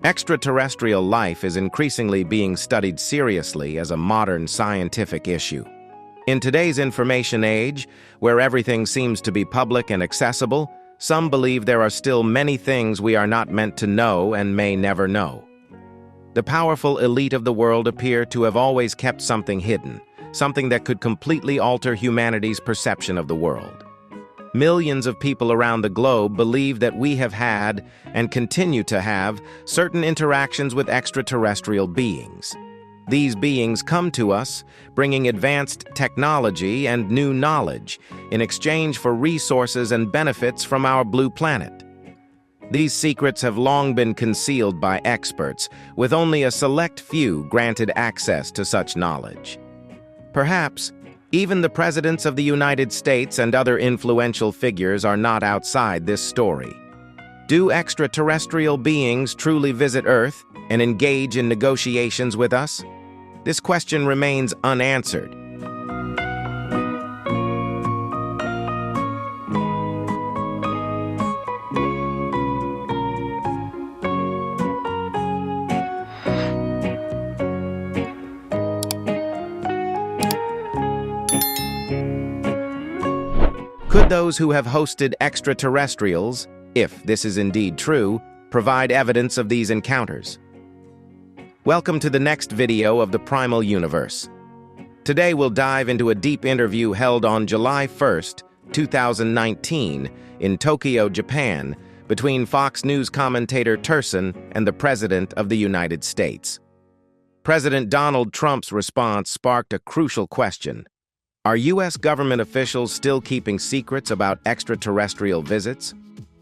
Extraterrestrial life is increasingly being studied seriously as a modern scientific issue. In today's information age, where everything seems to be public and accessible, some believe there are still many things we are not meant to know and may never know. The powerful elite of the world appear to have always kept something hidden, something that could completely alter humanity's perception of the world. Millions of people around the globe believe that we have had, and continue to have, certain interactions with extraterrestrial beings. These beings come to us, bringing advanced technology and new knowledge in exchange for resources and benefits from our blue planet. These secrets have long been concealed by experts, with only a select few granted access to such knowledge. Perhaps, even the presidents of the United States and other influential figures are not outside this story. Do extraterrestrial beings truly visit Earth and engage in negotiations with us? This question remains unanswered. Could those who have hosted extraterrestrials, if this is indeed true, provide evidence of these encounters? Welcome to the next video of the Primal Universe. Today we'll dive into a deep interview held on July 1st, 2019, in Tokyo, Japan, between Fox News commentator Jefferson and the President of the United States. President Donald Trump's response sparked a crucial question. Are U.S. government officials still keeping secrets about extraterrestrial visits?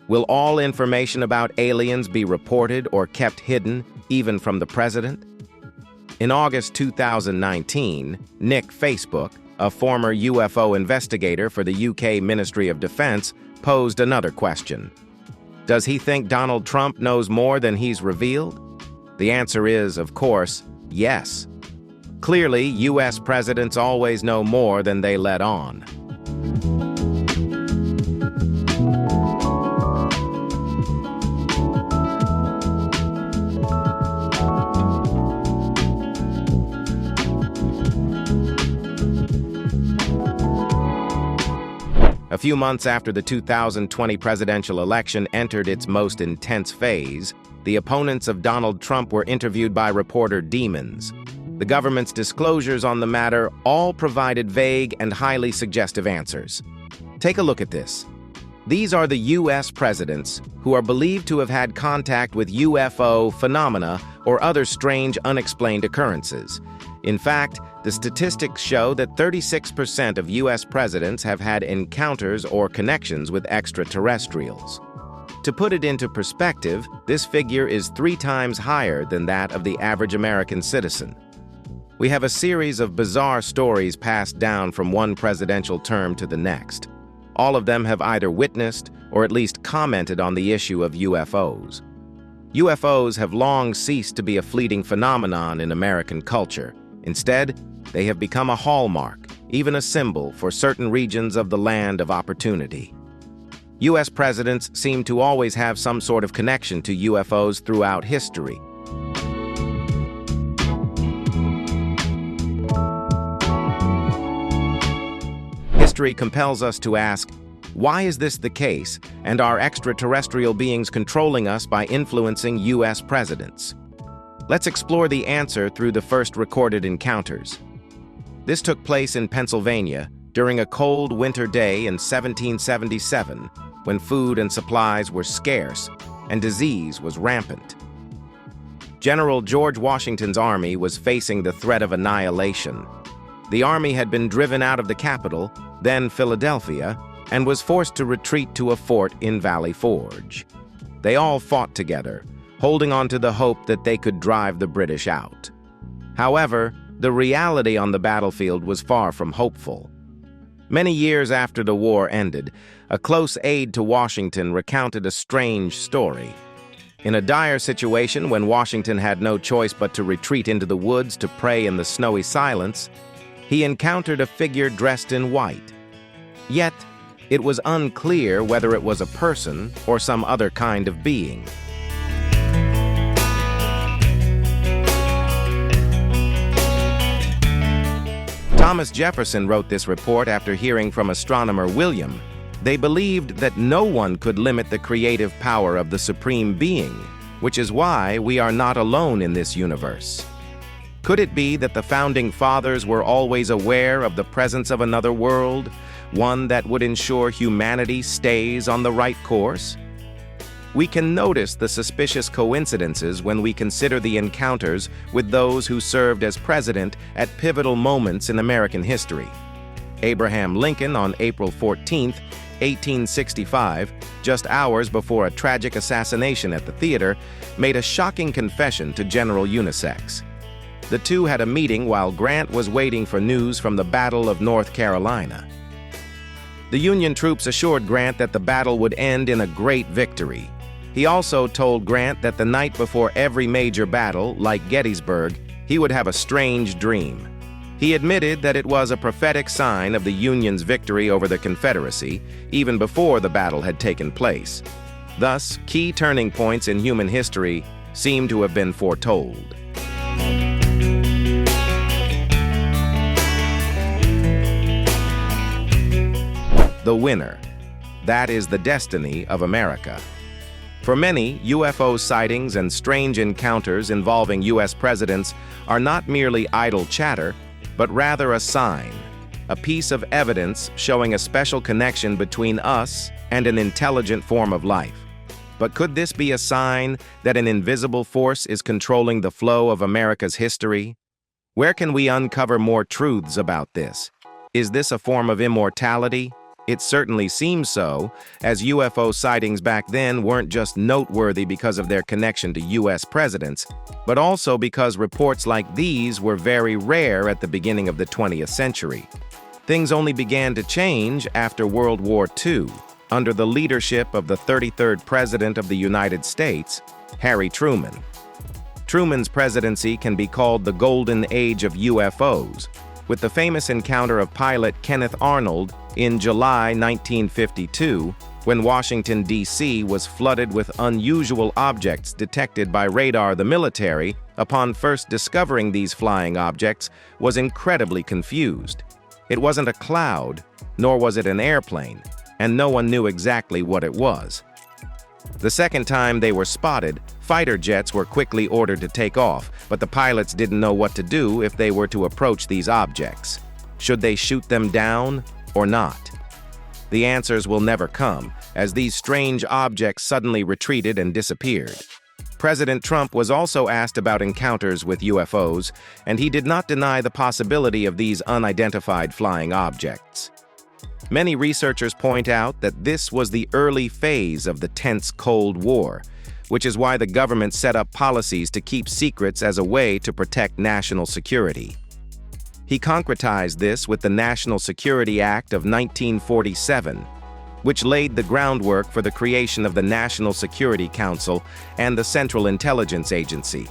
Will all information about aliens be reported or kept hidden, even from the president? In August 2019, Nick Facebook, a former UFO investigator for the UK Ministry of Defense, posed another question. Does he think Donald Trump knows more than he's revealed? The answer is, of course, yes. Clearly, U.S. presidents always know more than they let on. A few months after the 2020 presidential election entered its most intense phase, the opponents of Donald Trump were interviewed by reporter Demons. The government's disclosures on the matter all provided vague and highly suggestive answers. Take a look at this. These are the U.S. presidents who are believed to have had contact with UFO phenomena or other strange unexplained occurrences. In fact, the statistics show that 36% of U.S. presidents have had encounters or connections with extraterrestrials. To put it into perspective, this figure is 3 times higher than that of the average American citizen. We have a series of bizarre stories passed down from one presidential term to the next. All of them have either witnessed or at least commented on the issue of UFOs. UFOs have long ceased to be a fleeting phenomenon in American culture. Instead, they have become a hallmark, even a symbol for certain regions of the land of opportunity. U.S. presidents seem to always have some sort of connection to UFOs throughout history. History compels us to ask, why is this the case, and are extraterrestrial beings controlling us by influencing U.S. presidents? Let's explore the answer through the first recorded encounters. This took place in Pennsylvania during a cold winter day in 1777, when food and supplies were scarce and disease was rampant. General George Washington's army was facing the threat of annihilation. The army had been driven out of the capital, then Philadelphia, and was forced to retreat to a fort in Valley Forge. They all fought together, holding on to the hope that they could drive the British out. However, the reality on the battlefield was far from hopeful. Many years after the war ended, a close aide to Washington recounted a strange story. In a dire situation when Washington had no choice but to retreat into the woods to pray in the snowy silence, he encountered a figure dressed in white. Yet, it was unclear whether it was a person or some other kind of being. Thomas Jefferson wrote this report after hearing from astronomer William. They believed that no one could limit the creative power of the Supreme Being, which is why we are not alone in this universe. Could it be that the Founding Fathers were always aware of the presence of another world, one that would ensure humanity stays on the right course? We can notice the suspicious coincidences when we consider the encounters with those who served as president at pivotal moments in American history. Abraham Lincoln on April 14, 1865, just hours before a tragic assassination at the theater, made a shocking confession to General Unisex. The two had a meeting while Grant was waiting for news from the Battle of North Carolina. The Union troops assured Grant that the battle would end in a great victory. He also told Grant that the night before every major battle, like Gettysburg, he would have a strange dream. He admitted that it was a prophetic sign of the Union's victory over the Confederacy, even before the battle had taken place. Thus, key turning points in human history seem to have been foretold. The winner. That is the destiny of America. For many, UFO sightings and strange encounters involving U.S. presidents are not merely idle chatter, but rather a sign, a piece of evidence showing a special connection between us and an intelligent form of life. But could this be a sign that an invisible force is controlling the flow of America's history? Where can we uncover more truths about this? Is this a form of immortality? It certainly seems so, as UFO sightings back then weren't just noteworthy because of their connection to U.S. presidents, but also because reports like these were very rare at the beginning of the 20th century. Things only began to change after World War II, under the leadership of the 33rd President of the United States, Harry Truman. Truman's presidency can be called the golden age of UFOs, with the famous encounter of pilot Kenneth Arnold in July 1952, when Washington, D.C. was flooded with unusual objects detected by radar. The military, upon first discovering these flying objects, was incredibly confused. It wasn't a cloud, nor was it an airplane, and no one knew exactly what it was. The second time they were spotted, fighter jets were quickly ordered to take off, but the pilots didn't know what to do if they were to approach these objects. Should they shoot them down or not? The answers will never come, as these strange objects suddenly retreated and disappeared. President Trump was also asked about encounters with UFOs, and he did not deny the possibility of these unidentified flying objects. Many researchers point out that this was the early phase of the tense Cold War, which is why the government set up policies to keep secrets as a way to protect national security. He concretized this with the National Security Act of 1947, which laid the groundwork for the creation of the National Security Council and the Central Intelligence Agency.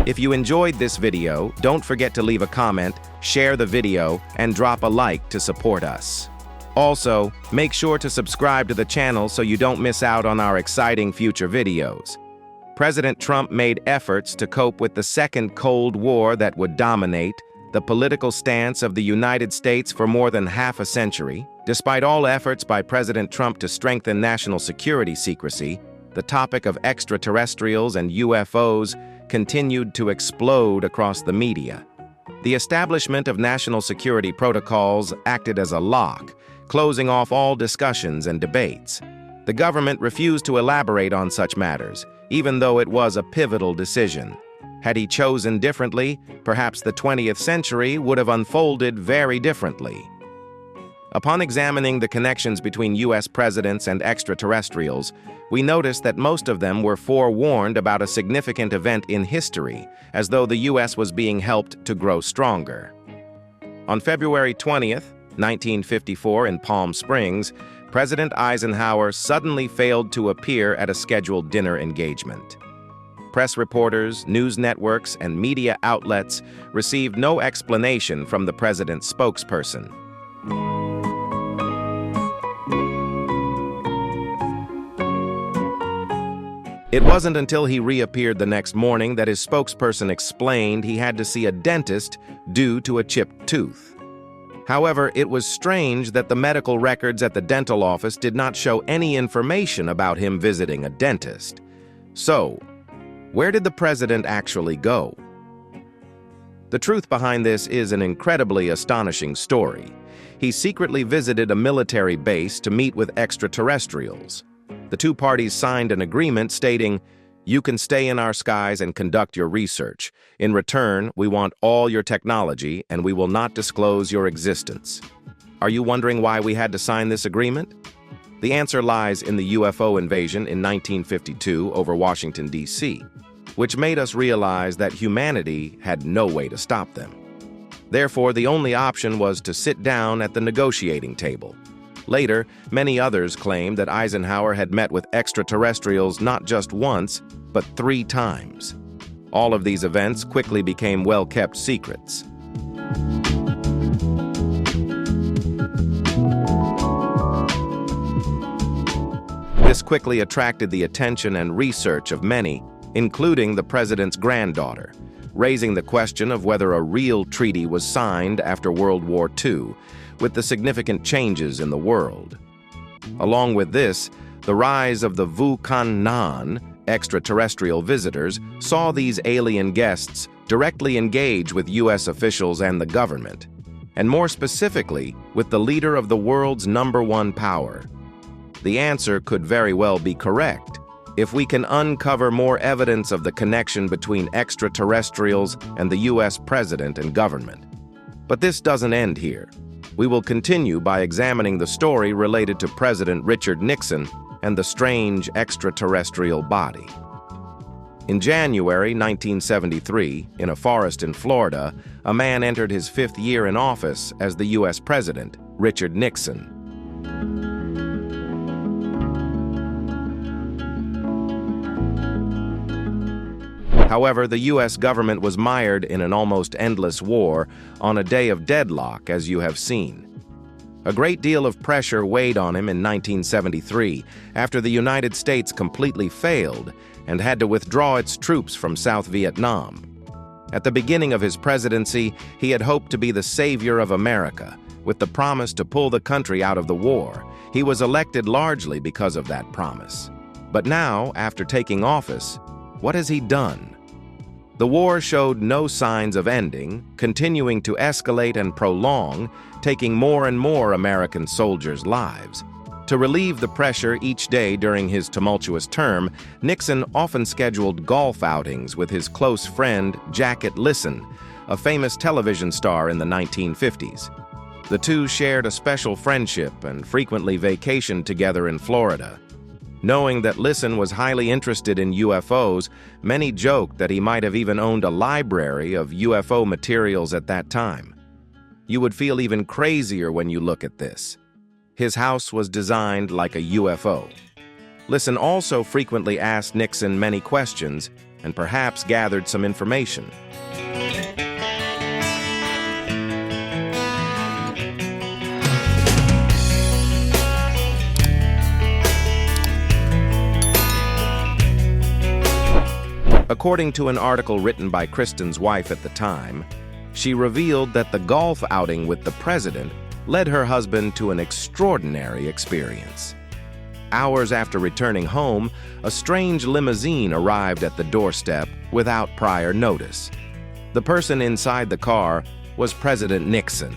If you enjoyed this video, don't forget to leave a comment, share the video, and drop a like to support us. Also, make sure to subscribe to the channel so you don't miss out on our exciting future videos. President Trump made efforts to cope with the second Cold War that would dominate the political stance of the United States for more than half a century. Despite all efforts by President Trump to strengthen national security secrecy, the topic of extraterrestrials and UFOs continued to explode across the media. The establishment of national security protocols acted as a lock, closing off all discussions and debates. The government refused to elaborate on such matters, even though it was a pivotal decision. Had he chosen differently, perhaps the 20th century would have unfolded very differently. Upon examining the connections between U.S. presidents and extraterrestrials, we noticed that most of them were forewarned about a significant event in history, as though the U.S. was being helped to grow stronger. On February 20th, 1954, in Palm Springs, President Eisenhower suddenly failed to appear at a scheduled dinner engagement. Press reporters, news networks, and media outlets received no explanation from the president's spokesperson. It wasn't until he reappeared the next morning that his spokesperson explained he had to see a dentist due to a chipped tooth. However, it was strange that the medical records at the dental office did not show any information about him visiting a dentist. So, where did the president actually go? The truth behind this is an incredibly astonishing story. He secretly visited a military base to meet with extraterrestrials. The two parties signed an agreement stating, "You can stay in our skies and conduct your research. In return, we want all your technology and we will not disclose your existence." Are you wondering why we had to sign this agreement? The answer lies in the UFO invasion in 1952 over Washington, D.C., which made us realize that humanity had no way to stop them. Therefore, the only option was to sit down at the negotiating table. Later, many others claimed that Eisenhower had met with extraterrestrials not just once, but 3 times. All of these events quickly became well-kept secrets. This quickly attracted the attention and research of many, including the president's granddaughter, raising the question of whether a real treaty was signed after World War II, with the significant changes in the world. Along with this, the rise of the Vukan extraterrestrial visitors saw these alien guests directly engage with U.S. officials and the government, and more specifically, with the leader of the world's #1 power. The answer could very well be correct if we can uncover more evidence of the connection between extraterrestrials and the U.S. president and government. But this doesn't end here. We will continue by examining the story related to President Richard Nixon and the strange extraterrestrial body. In January 1973, in a forest in Florida, a man entered his 5th year in office as the U.S. president, Richard Nixon. However, the U.S. government was mired in an almost endless war on a day of deadlock, as you have seen. A great deal of pressure weighed on him in 1973 after the United States completely failed and had to withdraw its troops from South Vietnam. At the beginning of his presidency, he had hoped to be the savior of America, with the promise to pull the country out of the war. He was elected largely because of that promise. But now, after taking office, what has he done? The war showed no signs of ending, continuing to escalate and prolong, taking more and more American soldiers' lives. To relieve the pressure each day during his tumultuous term, Nixon often scheduled golf outings with his close friend Jacket Listen, a famous television star in the 1950s. The two shared a special friendship and frequently vacationed together in Florida. Knowing that Listen was highly interested in UFOs, many joked that he might have even owned a library of UFO materials at that time. You would feel even crazier when you look at this. His house was designed like a UFO. Listen also frequently asked Nixon many questions and perhaps gathered some information. According to an article written by Kristen's wife at the time, she revealed that the golf outing with the president led her husband to an extraordinary experience. Hours after returning home, a strange limousine arrived at the doorstep without prior notice. The person inside the car was President Nixon.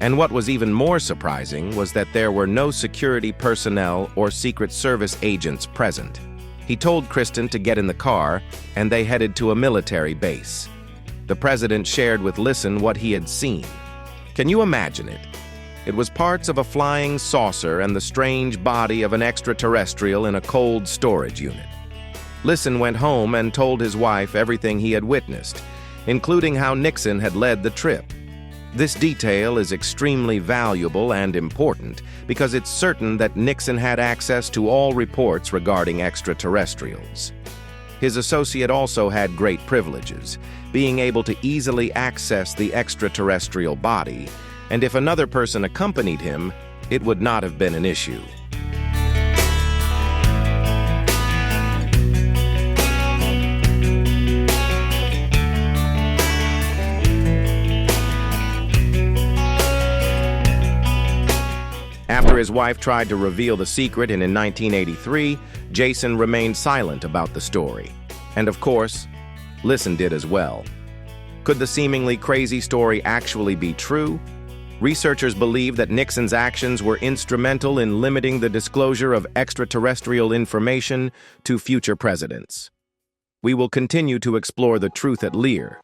And what was even more surprising was that there were no security personnel or Secret Service agents present. He told Kristen to get in the car, and they headed to a military base. The president shared with Listen what he had seen. Can you imagine it? It was parts of a flying saucer and the strange body of an extraterrestrial in a cold storage unit. Listen went home and told his wife everything he had witnessed, including how Nixon had led the trip. This detail is extremely valuable and important because it's certain that Nixon had access to all reports regarding extraterrestrials. His associate also had great privileges, being able to easily access the extraterrestrial body, and if another person accompanied him, it would not have been an issue. his wife tried to reveal the secret and in 1983, Jason remained silent about the story. And of course, Listen did as well. Could the seemingly crazy story actually be true? Researchers believe that Nixon's actions were instrumental in limiting the disclosure of extraterrestrial information to future presidents. We will continue to explore the truth at Lear.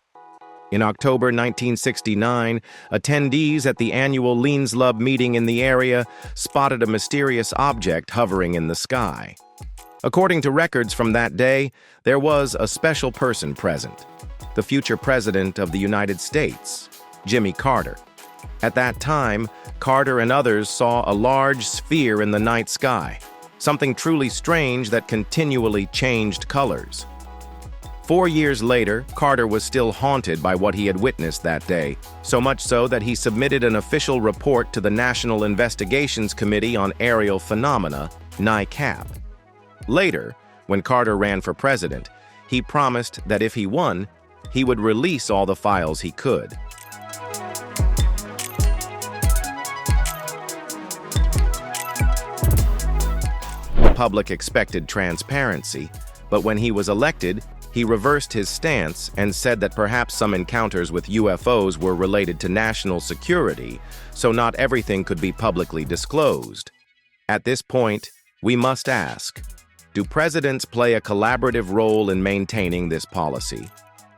In October 1969, attendees at the annual Leanslub meeting in the area spotted a mysterious object hovering in the sky. According to records from that day, there was a special person present, the future president of the United States, Jimmy Carter. At that time, Carter and others saw a large sphere in the night sky, something truly strange that continually changed colors. 4 years later, Carter was still haunted by what he had witnessed that day, so much so that he submitted an official report to the National Investigations Committee on Aerial Phenomena, NICAP. Later, when Carter ran for president, he promised that if he won, he would release all the files he could. The public expected transparency, but when he was elected, he reversed his stance and said that perhaps some encounters with UFOs were related to national security, so not everything could be publicly disclosed. At this point, we must ask, do presidents play a collaborative role in maintaining this policy?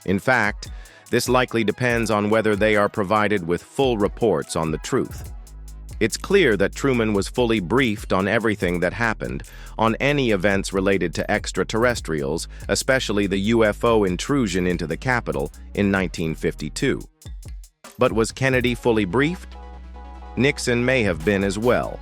In fact, this likely depends on whether they are provided with full reports on the truth. It's clear that Truman was fully briefed on everything that happened, on any events related to extraterrestrials, especially the UFO intrusion into the Capitol in 1952. But was Kennedy fully briefed? Nixon may have been as well.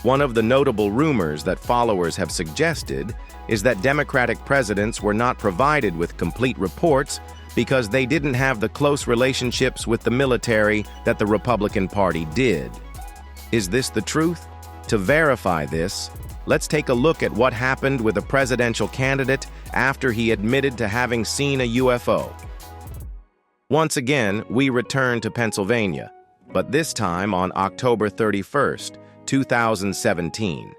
One of the notable rumors that followers have suggested is that Democratic presidents were not provided with complete reports because they didn't have the close relationships with the military that the Republican Party did. Is this the truth? To verify this, let's take a look at what happened with a presidential candidate after he admitted to having seen a UFO. Once again, we return to Pennsylvania, but this time on October 31st, 2017.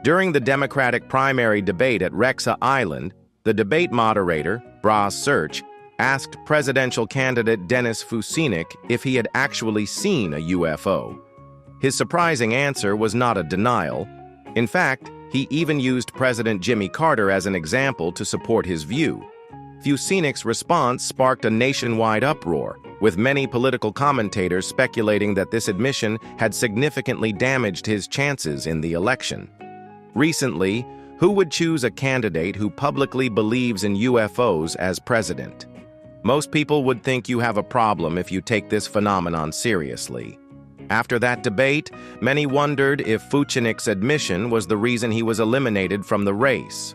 During the Democratic primary debate at Rexa Island, the debate moderator, Bras Search, asked presidential candidate Dennis Fusinik if he had actually seen a UFO. His surprising answer was not a denial. In fact, he even used President Jimmy Carter as an example to support his view. Fusinik's response sparked a nationwide uproar, with many political commentators speculating that this admission had significantly damaged his chances in the election. Recently, who would choose a candidate who publicly believes in UFOs as president? Most people would think you have a problem if you take this phenomenon seriously. After that debate, many wondered if Fusinik's admission was the reason he was eliminated from the race.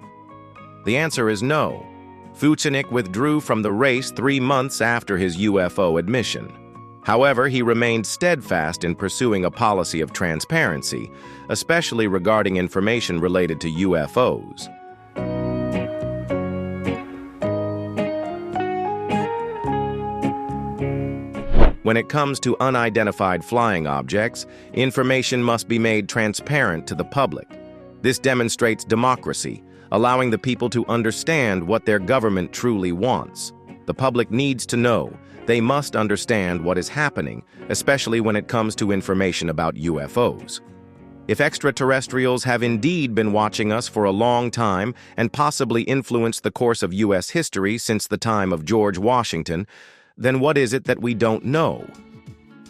The answer is no. Fusinik withdrew from the race 3 months after his UFO admission. However, he remained steadfast in pursuing a policy of transparency, especially regarding information related to UFOs. When it comes to unidentified flying objects, information must be made transparent to the public. This demonstrates democracy, allowing the people to understand what their government truly wants. The public needs to know. They must understand what is happening, especially when it comes to information about UFOs. If extraterrestrials have indeed been watching us for a long time and possibly influenced the course of U.S. history since the time of George Washington, then what is it that we don't know?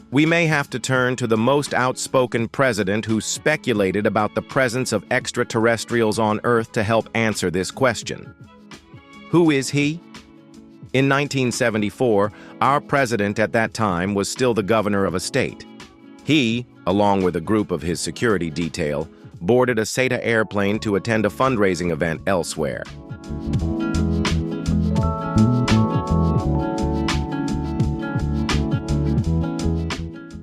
We may have to turn to the most outspoken president who speculated about the presence of extraterrestrials on Earth to help answer this question. Who is he? In 1974, our president at that time was still the governor of a state. He, along with a group of his security detail, boarded a SETA airplane to attend a fundraising event elsewhere.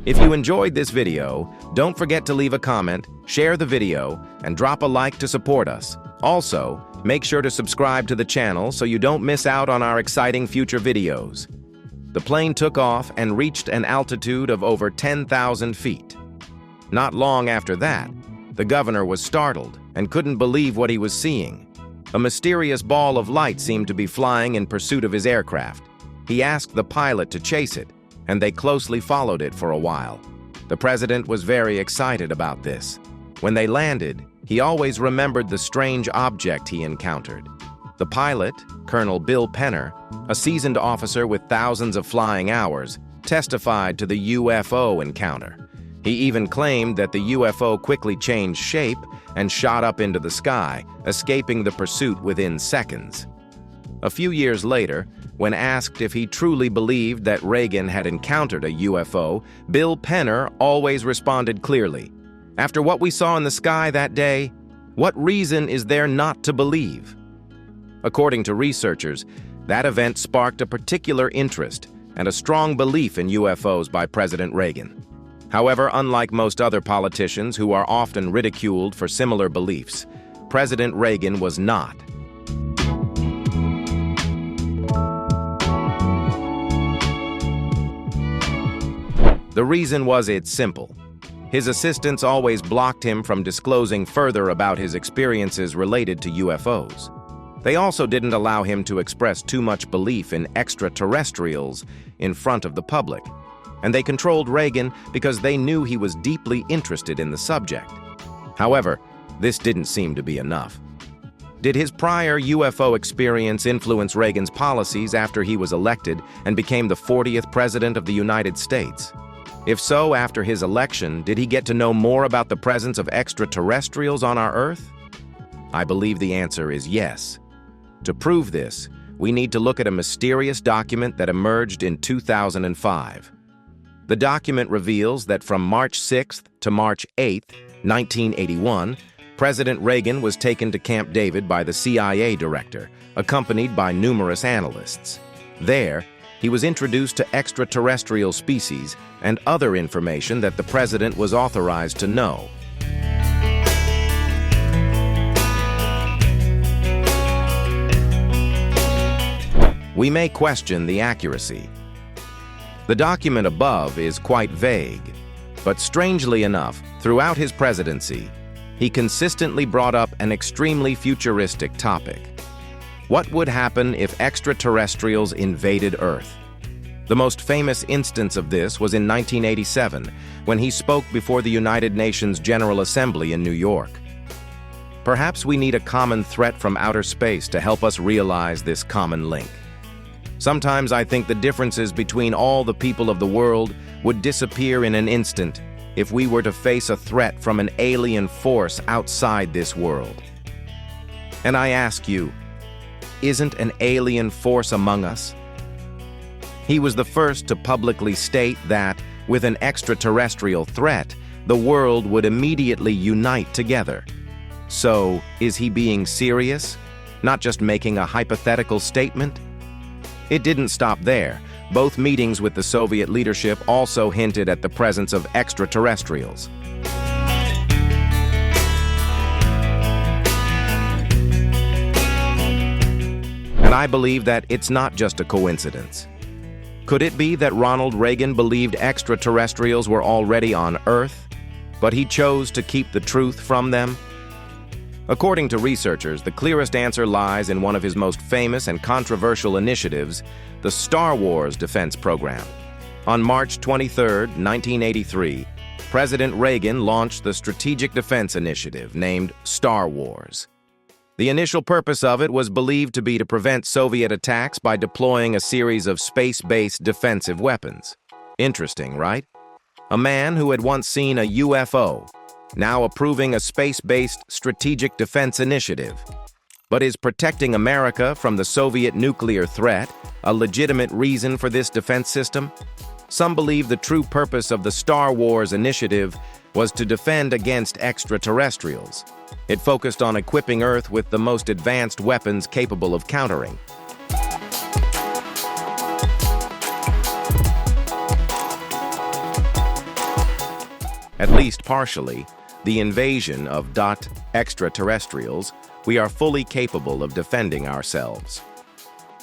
If you enjoyed this video, don't forget to leave a comment, share the video, and drop a like to support us. Also, Make sure to subscribe to the channel so you don't miss out on our exciting future videos. The plane took off and reached an altitude of over 10,000 feet. Not long after that, the governor was startled and couldn't believe what he was seeing. A mysterious ball of light seemed to be flying in pursuit of his aircraft. He asked the pilot to chase it, and they closely followed it for a while. The president was very excited about this. When they landed, he always remembered the strange object he encountered. The pilot, Colonel Bill Penner, a seasoned officer with thousands of flying hours, testified to the UFO encounter. He even claimed that the UFO quickly changed shape and shot up into the sky, escaping the pursuit within seconds. A few years later, when asked if he truly believed that Reagan had encountered a UFO, Bill Penner always responded clearly, "After what we saw in the sky that day, what reason is there not to believe?" According to researchers, that event sparked a particular interest and a strong belief in UFOs by President Reagan. However, unlike most other politicians who are often ridiculed for similar beliefs, President Reagan was not. The reason was it's simple. His assistants always blocked him from disclosing further about his experiences related to UFOs. They also didn't allow him to express too much belief in extraterrestrials in front of the public. And they controlled Reagan because they knew he was deeply interested in the subject. However, this didn't seem to be enough. Did his prior UFO experience influence Reagan's policies after he was elected and became the 40th president of the United States? If so, after his election, did he get to know more about the presence of extraterrestrials on our Earth? I believe the answer is yes. To prove this, we need to look at a mysterious document that emerged in 2005. The document reveals that from March 6th to March 8th, 1981, President Reagan was taken to Camp David by the CIA director, accompanied by numerous analysts. There, he was introduced to extraterrestrial species and other information that the president was authorized to know. We may question the accuracy. The document above is quite vague, but strangely enough, throughout his presidency, he consistently brought up an extremely futuristic topic. What would happen if extraterrestrials invaded Earth? The most famous instance of this was in 1987, when he spoke before the United Nations General Assembly in New York. Perhaps we need a common threat from outer space to help us realize this common link. Sometimes I think the differences between all the people of the world would disappear in an instant if we were to face a threat from an alien force outside this world. And I ask you, isn't an alien force among us? He was the first to publicly state that, with an extraterrestrial threat, the world would immediately unite together. So, is he being serious? Not just making a hypothetical statement? It didn't stop there. Both meetings with the Soviet leadership also hinted at the presence of extraterrestrials. And I believe that it's not just a coincidence. Could it be that Ronald Reagan believed extraterrestrials were already on Earth, but he chose to keep the truth from them? According to researchers, the clearest answer lies in one of his most famous and controversial initiatives, the Star Wars defense program. On March 23, 1983, President Reagan launched the Strategic Defense Initiative named Star Wars. The initial purpose of it was believed to be to prevent Soviet attacks by deploying a series of space-based defensive weapons. Interesting, right? A man who had once seen a UFO, now approving a space-based strategic defense initiative. But is protecting America from the Soviet nuclear threat a legitimate reason for this defense system? Some believe the true purpose of the Star Wars initiative was to defend against extraterrestrials. It focused on equipping Earth with the most advanced weapons capable of countering. At least partially, the invasion of extraterrestrials we are fully capable of defending ourselves.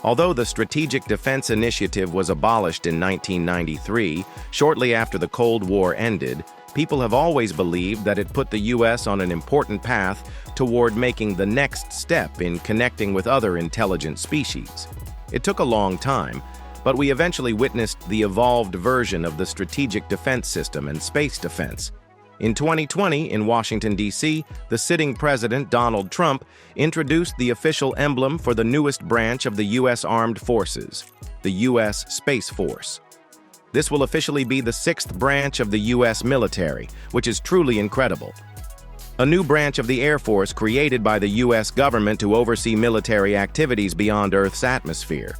Although the Strategic Defense Initiative was abolished in 1993, shortly after the Cold War ended, people have always believed that it put the U.S. on an important path toward making the next step in connecting with other intelligent species. It took a long time, but we eventually witnessed the evolved version of the strategic defense system and space defense. In 2020, in Washington, D.C., the sitting president, Donald Trump, introduced the official emblem for the newest branch of the U.S. Armed Forces, the U.S. Space Force. This will officially be the sixth branch of the U.S. military, which is truly incredible. A new branch of the Air Force created by the U.S. government to oversee military activities beyond Earth's atmosphere.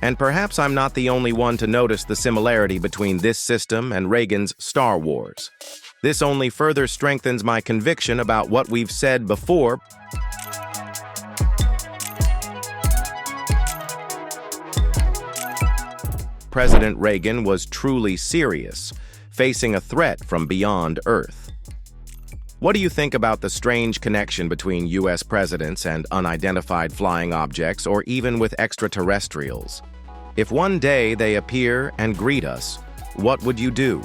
And perhaps I'm not the only one to notice the similarity between this system and Reagan's Star Wars. This only further strengthens my conviction about what we've said before. President Reagan was truly serious, facing a threat from beyond Earth. What do you think about the strange connection between U.S. presidents and unidentified flying objects, or even with extraterrestrials? If one day they appear and greet us, what would you do?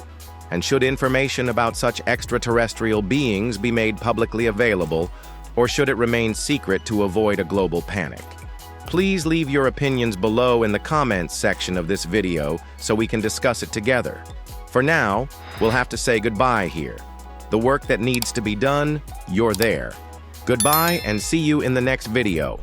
And should information about such extraterrestrial beings be made publicly available, or should it remain secret to avoid a global panic? Please leave your opinions below in the comments section of this video so we can discuss it together. For now, we'll have to say goodbye here. The work that needs to be done, you're there. Goodbye and see you in the next video.